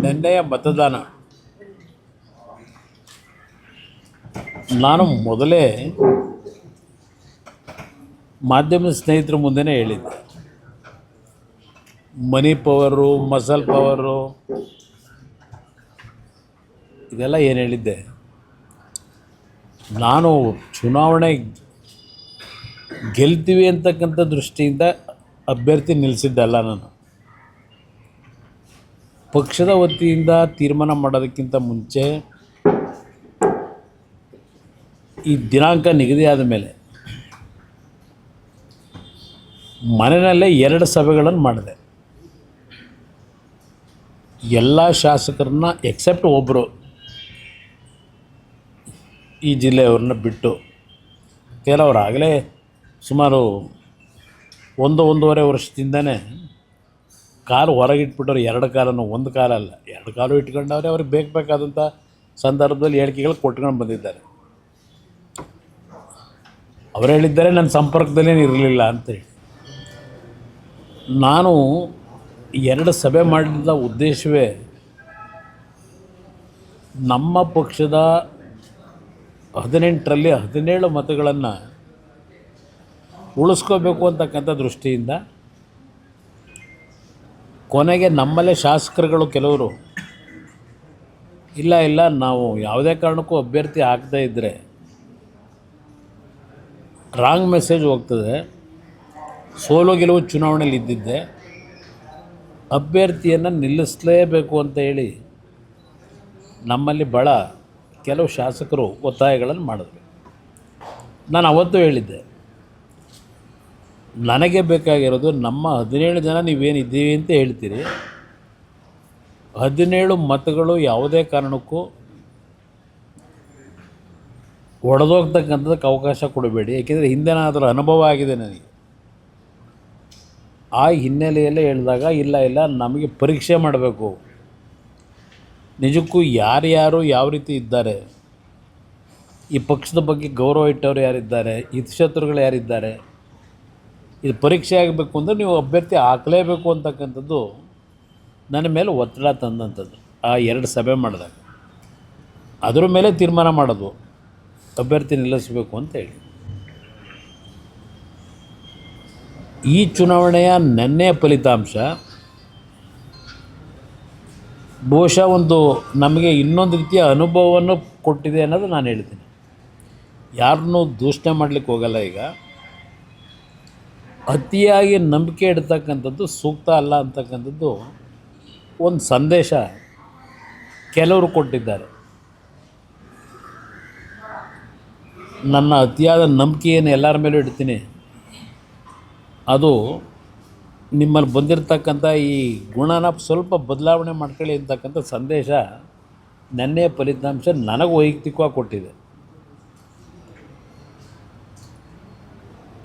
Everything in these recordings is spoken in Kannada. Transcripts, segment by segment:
ನಿನ್ನೆಯ ಮತದಾನ ನಾನು ಮೊದಲೇ ಮಾಧ್ಯಮದ ಸ್ನೇಹಿತರ ಮುಂದೆನೇ ಹೇಳಿದ್ದೆ. ಮನಿ ಪವರು, ಮಸಲ್ ಪವರು ಇದೆಲ್ಲ ಏನು ಹೇಳಿದ್ದೆ. ನಾನು ಚುನಾವಣೆ ಗೆಲ್ತೀವಿ ಅಂತಕ್ಕಂಥ ದೃಷ್ಟಿಯಿಂದ ಅಭ್ಯರ್ಥಿ ನಿಲ್ಲಿಸಿದ್ದಲ್ಲ. ನಾನು ಪಕ್ಷದ ವತಿಯಿಂದ ತೀರ್ಮಾನ ಮಾಡೋದಕ್ಕಿಂತ ಮುಂಚೆ ಈ ದಿನಾಂಕ ನಿಗದಿಯಾದ ಮೇಲೆ ಮನೆಯಲ್ಲೇ 2 ಸಭೆಗಳನ್ನು ಮಾಡಿದೆ. ಎಲ್ಲ ಶಾಸಕರನ್ನ ಎಕ್ಸೆಪ್ಟ್ ಒಬ್ಬರು ಈ ಜಿಲ್ಲೆಯವ್ರನ್ನ ಬಿಟ್ಟು, ಕೆಲವರು ಆಗಲೇ ಸುಮಾರು 1-1.5 ವರ್ಷದಿಂದನೇ ಕಾಲು ಹೊರಗಿಟ್ಬಿಟ್ಟವ್ರು. 2 ಕಾಲನ್ನು, 1 ಕಾಲಲ್ಲ 2 ಕಾಲು ಇಟ್ಕೊಂಡವ್ರೆ. ಅವ್ರಿಗೆ ಬೇಕಾದಂಥ ಸಂದರ್ಭದಲ್ಲಿ ಹೇಳಿಕೆಗಳು ಕೊಟ್ಕೊಂಡು ಬಂದಿದ್ದಾರೆ. ಅವರು ಹೇಳಿದ್ದಾರೆ ನನ್ನ ಸಂಪರ್ಕದಲ್ಲೇನು ಇರಲಿಲ್ಲ ಅಂತೇಳಿ. ನಾನು 2 ಸಭೆ ಮಾಡಿದ ಉದ್ದೇಶವೇ ನಮ್ಮ ಪಕ್ಷದ 18ರಲ್ಲಿ 17 ಮತಗಳನ್ನು ಉಳಿಸ್ಕೋಬೇಕು ಅಂತಕ್ಕಂಥ ದೃಷ್ಟಿಯಿಂದ. ಕೊನೆಗೆ ನಮ್ಮಲ್ಲೇ ಶಾಸಕರುಗಳು ಕೆಲವರು ಇಲ್ಲ ನಾವು ಯಾವುದೇ ಕಾರಣಕ್ಕೂ ಅಭ್ಯರ್ಥಿ ಹಾಕದೇ ಇದ್ದರೆ ರಾಂಗ್ ಮೆಸೇಜ್ ಹೋಗ್ತದೆ, ಸೋಲು ಗೆಲುವು ಚುನಾವಣೆಯಲ್ಲಿ ಇದ್ದಿದ್ದೆ, ಅಭ್ಯರ್ಥಿಯನ್ನು ನಿಲ್ಲಿಸಲೇಬೇಕು ಅಂತ ಹೇಳಿ ನಮ್ಮಲ್ಲಿ ಭಾಳ ಕೆಲವು ಶಾಸಕರು ಒತ್ತಾಯಗಳನ್ನು ಮಾಡಿದ್ರು. ನಾನು ಅವತ್ತು ಹೇಳಿದ್ದೆ, ನನಗೆ ಬೇಕಾಗಿರೋದು ನಮ್ಮ 17 ಜನ ನೀವೇನಿದ್ದೀವಿ ಅಂತ ಹೇಳ್ತೀರಿ, 17 ಮತಗಳು ಯಾವುದೇ ಕಾರಣಕ್ಕೂ ಒಡೆದೋಗ್ತಕ್ಕಂಥದ್ದಕ್ಕೆ ಅವಕಾಶ ಕೊಡಬೇಡಿ. ಏಕೆಂದರೆ ಹಿಂದೆನಾದರೂ ಅನುಭವ ಆಗಿದೆ ನನಗೆ. ಆ ಹಿನ್ನೆಲೆಯಲ್ಲೇ ಹೇಳಿದಾಗ ಇಲ್ಲ ನಮಗೆ ಪರೀಕ್ಷೆ ಮಾಡಬೇಕು, ನಿಜಕ್ಕೂ ಯಾರ್ಯಾರು ಯಾವ ರೀತಿ ಇದ್ದಾರೆ, ಈ ಪಕ್ಷದ ಬಗ್ಗೆ ಗೌರವ ಇಟ್ಟವರು ಯಾರಿದ್ದಾರೆ, ಹಿತಶತ್ರುಗಳು ಯಾರಿದ್ದಾರೆ, ಇದು ಪರೀಕ್ಷೆ ಆಗಬೇಕು ಅಂದರೆ ನೀವು ಅಭ್ಯರ್ಥಿ ಹಾಕಲೇಬೇಕು ಅಂತಕ್ಕಂಥದ್ದು ನನ್ನ ಮೇಲೆ ಒತ್ತಡ ತಂದಂಥದ್ದು. ಆ 2 ಸಭೆ ಮಾಡಿದಾಗ ಅದರ ಮೇಲೆ ತೀರ್ಮಾನ ಮಾಡೋದು ಅಭ್ಯರ್ಥಿ ನಿಲ್ಲಿಸಬೇಕು ಅಂತ ಹೇಳಿ. ಈ ಚುನಾವಣೆಯ ನೆನ್ನೆಯ ಫಲಿತಾಂಶ ಬಹುಶಃ ಒಂದು ನಮಗೆ ಇನ್ನೊಂದು ರೀತಿಯ ಅನುಭವವನ್ನು ಕೊಟ್ಟಿದೆ ಅನ್ನೋದು ನಾನು ಹೇಳ್ತೀನಿ. ಯಾರನ್ನೂ ದೂಷಣೆ ಮಾಡಲಿಕ್ಕೆ ಹೋಗಲ್ಲ. ಈಗ ಅತಿಯಾಗಿ ನಂಬಿಕೆ ಇಡ್ತಕ್ಕಂಥದ್ದು ಸೂಕ್ತ ಅಲ್ಲ ಅಂತಕ್ಕಂಥದ್ದು ಒಂದು ಸಂದೇಶ ಕೆಲವರು ಕೊಟ್ಟಿದ್ದಾರೆ. ನನ್ನ ಅತಿಯಾದ ನಂಬಿಕೆಯನ್ನು ಎಲ್ಲರ ಮೇಲೂ ಇಡ್ತೀನಿ, ಅದು ನಿಮ್ಮಲ್ಲಿ ಬಂದಿರತಕ್ಕಂಥ ಈ ಗುಣನ ಸ್ವಲ್ಪ ಬದಲಾವಣೆ ಮಾಡ್ಕೊಳ್ಳಿ ಅಂತಕ್ಕಂಥ ಸಂದೇಶ ನೆನ್ನೆಯ ಫಲಿತಾಂಶ ನನಗೆ ವೈಯಕ್ತಿಕವಾಗಿ ಕೊಟ್ಟಿದೆ.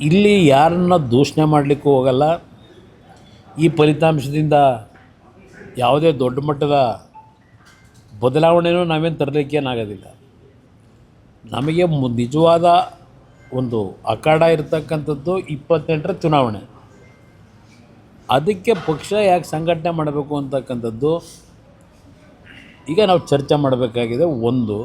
ಇಲ್ಲಿ ಯಾರನ್ನ ದೂಷಣೆ ಮಾಡಲಿಕ್ಕೂ ಹೋಗಲ್ಲ. ಈ ಫಲಿತಾಂಶದಿಂದ ಯಾವುದೇ ದೊಡ್ಡ ಮಟ್ಟದ ಬದಲಾವಣೆಯೂ ನಾವೇನು ತರಲಿಕ್ಕೇನಾಗೋದಿಲ್ಲ. ನಮಗೆ ನಿಜವಾದ ಒಂದು ಅಖಾಡ ಇರತಕ್ಕಂಥದ್ದು 28ರ ಚುನಾವಣೆ. ಅದಕ್ಕೆ ಪಕ್ಷ ಯಾಕೆ ಸಂಘಟನೆ ಮಾಡಬೇಕು ಅಂತಕ್ಕಂಥದ್ದು ಈಗ ನಾವು ಚರ್ಚೆ ಮಾಡಬೇಕಾಗಿದೆ. ಒಂದು